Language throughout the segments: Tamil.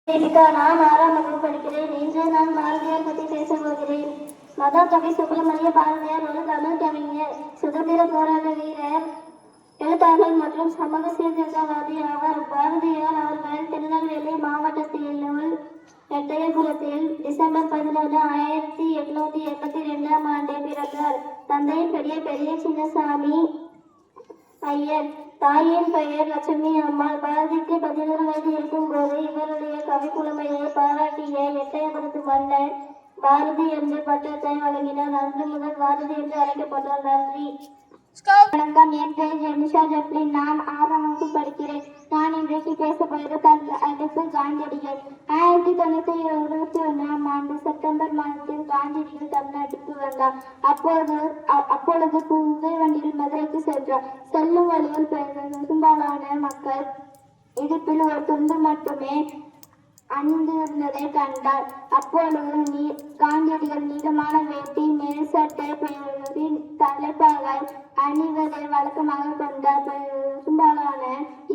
தீபிகா, நான் 6ஆம் வகுப்பு படிக்கிறேன். இன்று நான் பாரதியார் பற்றி பேசப் போகிறேன். மகாகவி சுப்பிரமணிய பாரதியார் ஒரு தமிழ் கவிஞர், சுதந்திர போராட்ட வீரர், எழுத்தாளர் மற்றும் சமூக சீர்திருத்தவாதி ஆவார். பாரதியார் அவர்கள் திருநெல்வேலி மாவட்டத்தில் எட்டயபுரத்தில் டிசம்பர் 11, 1882 பிறந்தார். தந்தையின் பெரிய சின்னசாமி ஐயர், தாயின் பெயர் லட்சுமி அம்மாள். பாரதிக்கு 11 வயது இருக்கும் போது இவருடைய கவிப்புலமையை பாராட்டிய எட்டயபுரத்து மன்னர் பாரதி என்று பட்டத்தை வழங்கினார். அன்று முதல் பாரதி என்று அழைக்கப்பட்டார். நன்றி. வணக்கம், என் பெயர் ஜெனிஷா ஜப்ளின். நான் 6ஆம் வகுப்பு படிக்கிறேன். நான் இன்றைக்கு பேசப்போவது அடுப்பு காந்தியடிகள். 1921ஆம் ஆண்டு செப்டம்பர் மாதத்தில் காந்தியடிகள் தமிழ்நாட்டுக்கு வந்தார். அப்பொழுது புகை வண்டியில் மதுரைக்கு சென்றார். செல்லும் வழியில் பெரும்பாலான மக்கள் இடுப்பில் ஒரு துண்டு மட்டுமே அணிந்திருந்ததை கண்டார். அப்பொழுது காந்தியடிகள் நீளமான வேட்டி, மேல்சட்டை, தலைப்பாகை அணிவதை வழக்கமாக கொண்டார். பெரும்பாலான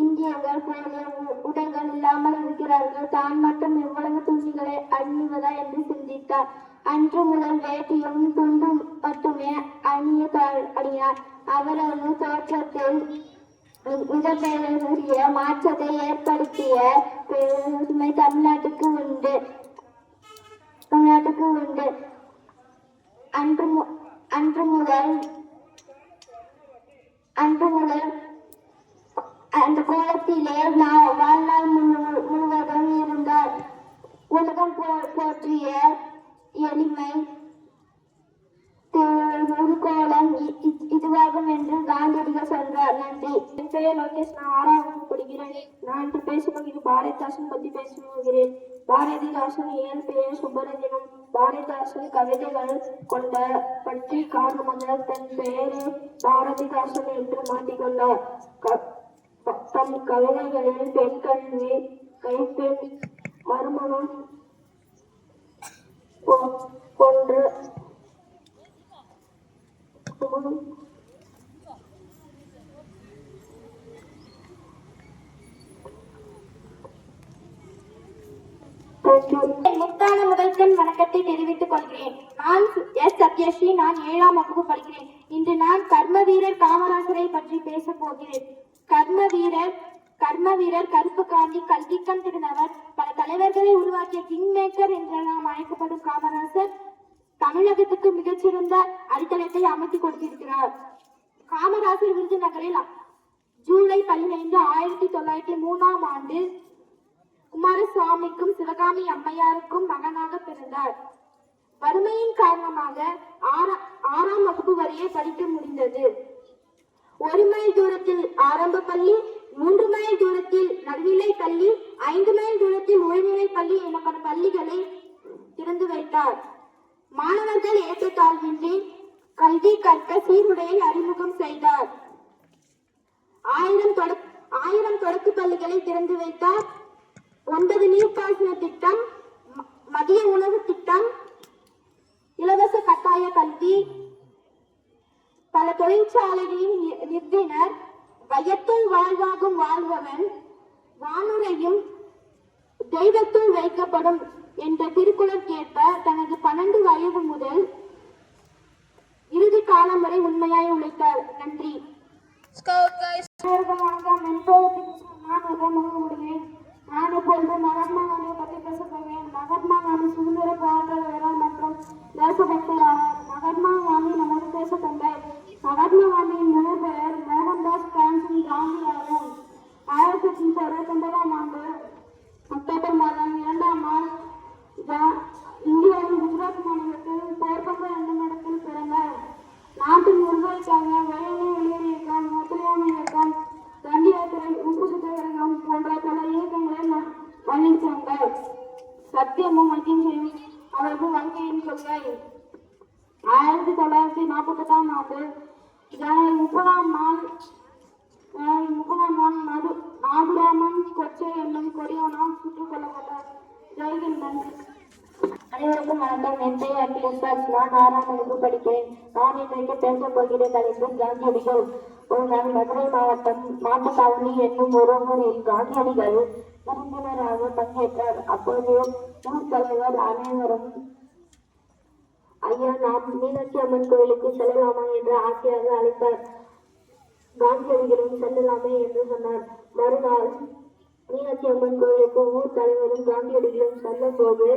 இந்தியர்கள் போலிய உடைகள் இல்லாமல் இருக்கிறார்கள், தான் மட்டும் எவ்வளவு துணிகளை அணிவதா என்று சிந்தித்தார். அன்று முதல் வேட்டியும் துண்டும் மட்டுமே அணியினார். அவரது தோற்றத்தில் மிகப்பெரிய மாற்றத்தை ஏற்படுத்திய பெருமை தமிழ்நாட்டுக்கு உண்டு. அன்று முதல் அந்த கோலத்திலே வாழ்நாள் முழுவதும் இருந்தார். உலகம் போற்றிய எளிமை கோலம் இதுவாகும் என்று காந்தியடிகள் சொல்றார். நன்றி. என் பெயர் லோகேஷ். நான் 6ஆம் வகுப்பு படிக்கிறேன். நான் இன்று பேசும்போது பாரதிதாசன் பற்றி பேசுகிறேன். பாரதிதாசன் இயல் பெயர் சுப்பரஞ்சனம். பாரதிதாசன் கவிதைகள் கொண்ட பற்றி காரணமாக தன் பெயரை பாரதிதாசன் என்று மாற்றிக்கொண்டார். தம் கவிதைகளில் பெண் கல்வி, கைப்பெண், மறுமணம் போன்று முத்தான முதல்கண் வணக்கத்தை தெரிவித்துக் கொள்கிறேன். நான் எஸ் சத்யஸ்ரீ. நான் 7ஆம் வகுப்பு படிக்கிறேன். இன்று நான் கர்ம வீரர் காமராசரை பற்றி பேச போகிறேன். கர்ம வீரர் கருப்பு காந்தி, கல்விக்கண் திறந்தவர், பல தலைவர்களை உருவாக்கிய கிங் மேக்கர் என்று நாம் அழைக்கப்படும் காமராசர் தமிழகத்துக்கு மிகச்சிறந்த அடித்தளத்தை அமைத்து கொடுத்திருக்கிறார். காமராசர் விருதுநகரில் ஜூலை 15, 1903ஆம் ஆண்டு குமாரசுவாமிக்கும் சிவகாமி அம்மையாருக்கும் மகனாக பிறந்தார். வறுமையின் காரணமாக 6ஆம் வகுப்பு வரையே படிக்க முடிந்தது. 1 மைல் தூரத்தில் ஆரம்ப பள்ளி, 3 மைல் தூரத்தில் நடுநிலை பள்ளி, 5 மைல் தூரத்தில் உயர்நிலை பள்ளி எனப்படும் பள்ளிகளை திறந்து வைத்தார். மாணவர்கள் ஏற்றத்தாழ்வின்றி கல்வி கற்க சீருடையை அறிமுகம் செய்தார். 1000 தொடக்க பள்ளிகளை திறந்து வைத்தார். 9 நீர்ப்பாசன திட்டம், மதிய உணவு திட்டம், இலவச கட்டாய கல்வி, பல தொழிற்சாலைகளின் நிறுவினர். வையத்துள் வாழ்வாகும் வாழ்பவன் வானுரையும் தெய்வத்துள் வைக்கப்படும் என்ற திருக்குறளுக்கேற்ப தனது 12 வயது முதல் இறுதி காலம் வரை உண்மையாய் உழைத்தார். நன்றி. நான் இப்பொழுது மகாத்மா காந்தியை பற்றி பேசப் போகிறேன். மகாத்மா காந்தி சுதந்திர போராட்ட வீரர் மற்றும் தேசபக்தர் ஆவார். மகாத்மா காந்தி நமது தேச தந்தை. மகாத்மா காந்தியின் முழு பெயர் மோகன்தாஸ் கரம்சந்த் காந்தி ஆகும். 1869ஆம் ஆண்டு அக்டோபர் மாதம் 2ஆம் நாள் இந்தியாவின் குஜராத் மாநிலத்தில் போர்பந்தர் என்னும் இடத்தில் பிறந்தார். நாட்டின் விடுதலைக்காக வேலை இயக்கம், ஒத்துழையாமை இயக்கம், தண்டி யாத்திரை, உப்பு சத்தியாகிரகம் போன்ற பல இயக்கங்களை வழித்து வந்தார். சத்தியமும் அகிம்சையும் அவரது வாழ்க்கையின் கொள்கை. 1948ஆம் ஆண்டு ஜனவரி 30ஆம் நாள் நாதுராமன் கொச்சை என்னும் கொடியவனால் சுட்டுக் கொல்லப்பட்டார். ஜெய்ஹிந்த். அனைவருக்கும் வணக்கம். என் பெயர் அகிலேஷ். நான் 6ஆம் வகுப்பு படிக்கிறேன். நான் இன்றைக்கு பேசப் போகிற தலைப்பு காந்தியடிகள். ஒரு நாள் மதுரை மாவட்டம் மாட்டுத்தாவணி என்னும் ஒரு ஊரில் காந்தியடிகள் விருந்தினராக பங்கேற்றார். அப்போது ஊர் தலைவர் அனைவரும், ஐயா, நாம் மீனாட்சி அம்மன் கோயிலுக்கு செல்லலாமா என்று ஆசையாக அழைத்தார். காந்தியடிகளும் செல்லலாமே என்று சொன்னார். மறுநாள் மீனாட்சி அம்மன் கோயிலுக்கு ஊர் தலைவரும் காந்தியடிகளும் செல்லும் போது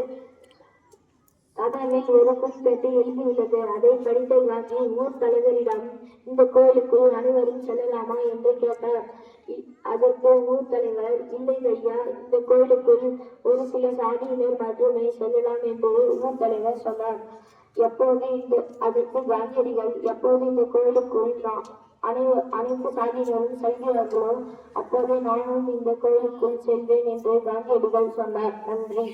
கதவில் ஒரு குறும்பேட்டு எழுதியுள்ளது. அதை படித்த காந்தி ஊர் தலைவரிடம் இந்த கோயிலுக்குள் அனைவரும் செல்லலாமா என்று கேட்டார். அதற்கு ஊர் தலைவர், இல்லை ஐயா, இந்த கோயிலுக்குள் ஒரு சில சாதியினர் மட்டுமே செல்லலாம் என்று ஊர் தலைவர் சொன்னார். அதற்கு காந்தியடிகள், எப்போது இந்த கோயிலுக்குள் அனைத்து சாதியினரும் செல்கிறார்களோ அப்போது நானும் இந்த கோயிலுக்குள் செல்வேன் என்று காந்தியடிகள் சொன்னார். நன்றி.